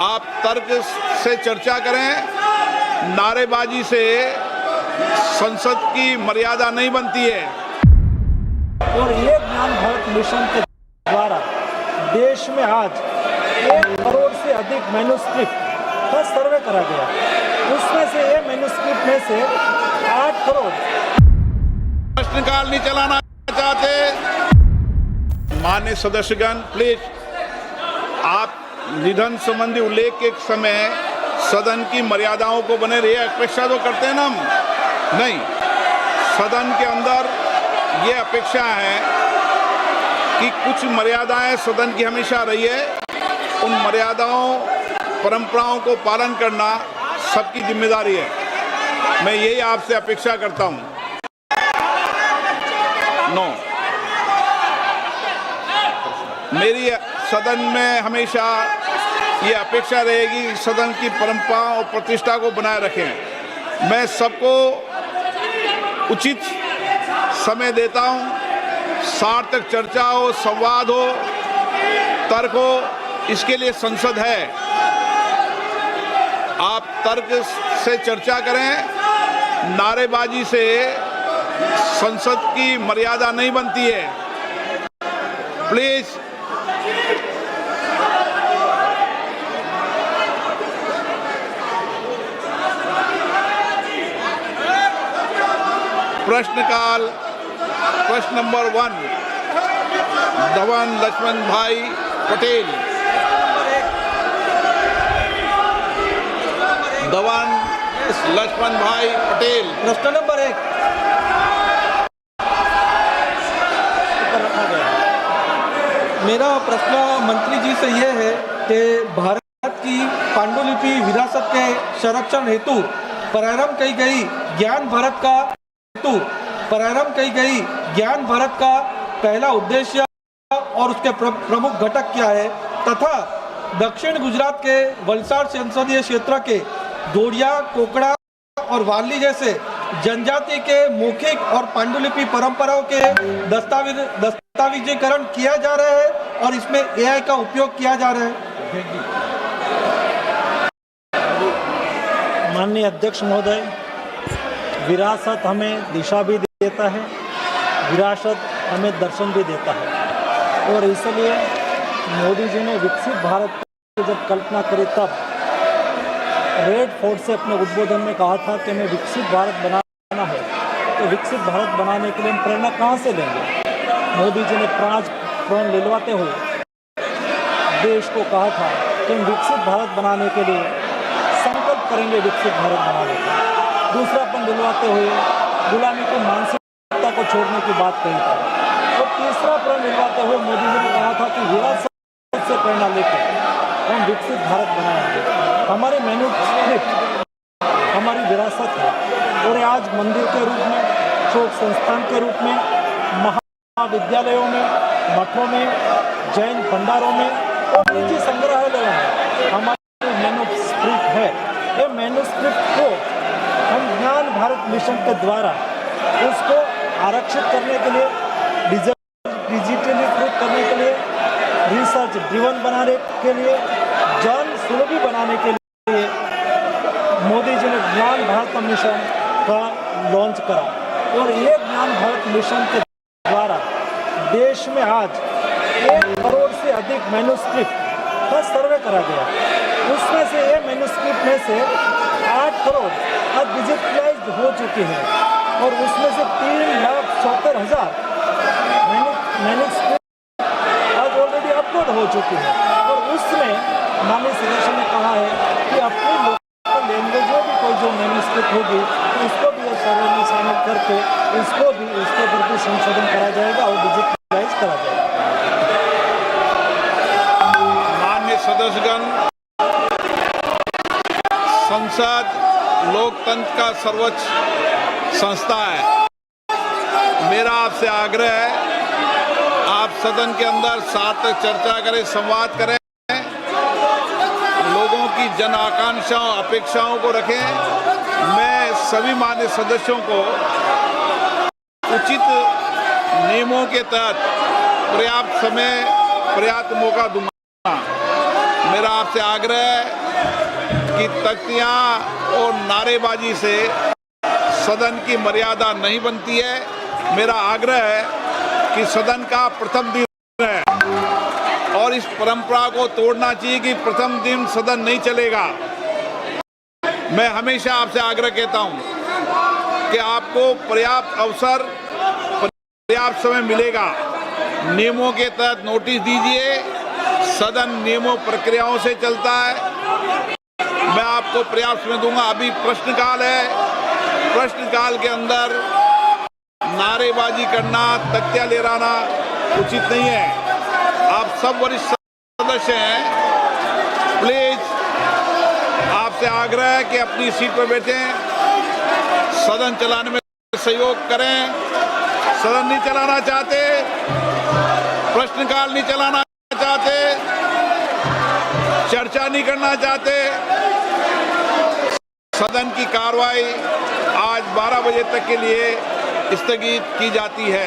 आप तर्क से चर्चा करें, नारेबाजी से संसद की मर्यादा नहीं बनती है। और ये ज्ञान भारत मिशन के द्वारा देश में आज 1 करोड़ से अधिक मैन्युस्क्रिप्ट का सर्वे करा गया। उसमें से ये मैन्युस्क्रिप्ट में से 8 करोड़ प्रश्नकाल नहीं चलाना चाहते। माननीय सदस्यगण, प्लीज आप निधन संबंधी उल्लेख के समय सदन की मर्यादाओं को बने रहिए। अपेक्षा तो करते हैं ना हम, नहीं, सदन के अंदर ये अपेक्षा है कि कुछ मर्यादाएं सदन की हमेशा रही है। उन मर्यादाओं, परंपराओं को पालन करना सबकी जिम्मेदारी है। मैं यही आपसे अपेक्षा करता हूं। नो, मेरी सदन में हमेशा ये अपेक्षा रहेगी कि सदन की परंपरा और प्रतिष्ठा को बनाए रखें। मैं सबको उचित समय देता हूं, सार्थक चर्चा हो, संवाद हो, तर्क हो, इसके लिए संसद है। आप तर्क से चर्चा करें, नारेबाजी से संसद की मर्यादा नहीं बनती है। प्लीज प्रश्नकाल, प्रश्न नंबर 1, धवन लक्ष्मण भाई पटेल। धवन लक्ष्मण भाई पटेल, प्रश्न नंबर 1 रखा गया। मेरा प्रश्न मंत्री जी से यह है कि भारत की पांडुलिपि विरासत के संरक्षण हेतु प्रारंभ की गई ज्ञान भारत का पहला उद्देश्य और उसके प्रमुख घटक क्या है, तथा दक्षिण गुजरात के वलसाड संसदीय क्षेत्र के दोड़िया, कोकड़ा और वाली जैसे जनजाति के मौखिक और पांडुलिपि परंपराओं के दस्तावेजीकरण किया जा रहा है और इसमें AI का उपयोग किया जा रहा है। माननीय अध्यक्ष महोदय, विरासत हमें दिशा भी देता है, विरासत हमें दर्शन भी देता है। और इसलिए मोदी जी ने विकसित भारत की जब कल्पना करी तब रेड फोर्ट से अपने उद्बोधन में कहा था कि हमें विकसित भारत बनाना है। तो विकसित भारत बनाने के लिए हम प्रेरणा कहाँ से लेंगे? मोदी जी ने प्राण लिलवाते हुए देश को कहा था कि हम विकसित भारत बनाने के लिए संकल्प करेंगे, विकसित भारत बनाने का। दूसरापन दिलवाते हुए गुलामी की मानसिकता को छोड़ने की बात कही थी। और तीसरा प्रण दिलवाते हुए मोदी जी ने कहा था कि विरासत से प्रेरणा लेकर हम विकसित भारत बनाएंगे। हमारे मैन्युस्क्रिप्ट हमारी विरासत है और आज मंदिर के रूप में, शोक संस्थान के रूप में, महाविद्यालयों में, मठों में, जैन भंडारों में और निजी संग्रहालयों में हमारी मैन्युस्क्रिप्ट है। ये मैन्युस्क्रिप्ट को हम ज्ञान भारत मिशन के द्वारा उसको आरक्षित करने के लिए, डिजिटलीकृत करने के लिए, रिसर्च ड्रिवन बनाने के लिए, जन सुलभी बनाने के लिए मोदी जी ने ज्ञान भारत मिशन का लॉन्च करा। और ये ज्ञान भारत मिशन के द्वारा देश में आज 1 करोड़ से अधिक मैन्युस्क्रिप्ट का सर्वे करा गया। उसमें से ये मैन्युस्क्रिप्ट में से 8 करोड़ अब डिजिटलाइज्ड हो चुके हैं और उसमें से 3,70,000 मैन्युस्क्रिप्ट आज ऑलरेडी अपलोड हो चुके हैं। और उसमें माननीय सदस्य ने कहा है कि अपनी लोकल लैंग्वेज में भी कोई जो मैन्युस्क्रिप्ट होगी तो उसको भी सर्वे में शामिल करके उसके प्रति संशोधन करा जाएगा और डिजिटलाइज करा जाएगा। माननीय सदस्यगण, संसद लोकतंत्र का सर्वोच्च संस्था है। मेरा आपसे आग्रह है, आप सदन के अंदर सार्थक चर्चा करें, संवाद करें, लोगों की जन आकांक्षाओं, अपेक्षाओं को रखें। मैं सभी माननीय सदस्यों को उचित नियमों के तहत पर्याप्त समय, पर्याप्त मौका दूंगा। मेरा आपसे आग्रह है कि तख्तियां और नारेबाजी से सदन की मर्यादा नहीं बनती है। मेरा आग्रह है कि सदन का प्रथम दिन है और इस परंपरा को तोड़ना चाहिए कि प्रथम दिन सदन नहीं चलेगा। मैं हमेशा आपसे आग्रह कहता हूं कि आपको पर्याप्त अवसर, पर्याप्त समय मिलेगा। नियमों के तहत नोटिस दीजिए। सदन नियमों प्रक्रियाओं से चलता है। मैं आपको पर्याप्त समय दूंगा। अभी प्रश्नकाल है। प्रश्नकाल के अंदर नारेबाजी करना, तख्तियां लहराना उचित नहीं है। आप सब वरिष्ठ सदस्य हैं, प्लीज आपसे आग्रह है कि अपनी सीट पर बैठें, सदन चलाने में सहयोग करें। सदन नहीं चलाना चाहते, प्रश्नकाल नहीं चलाना चाहते, चर्चा नहीं करना चाहते, सदन की कार्रवाई आज 12 बजे तक के लिए स्थगित की जाती है।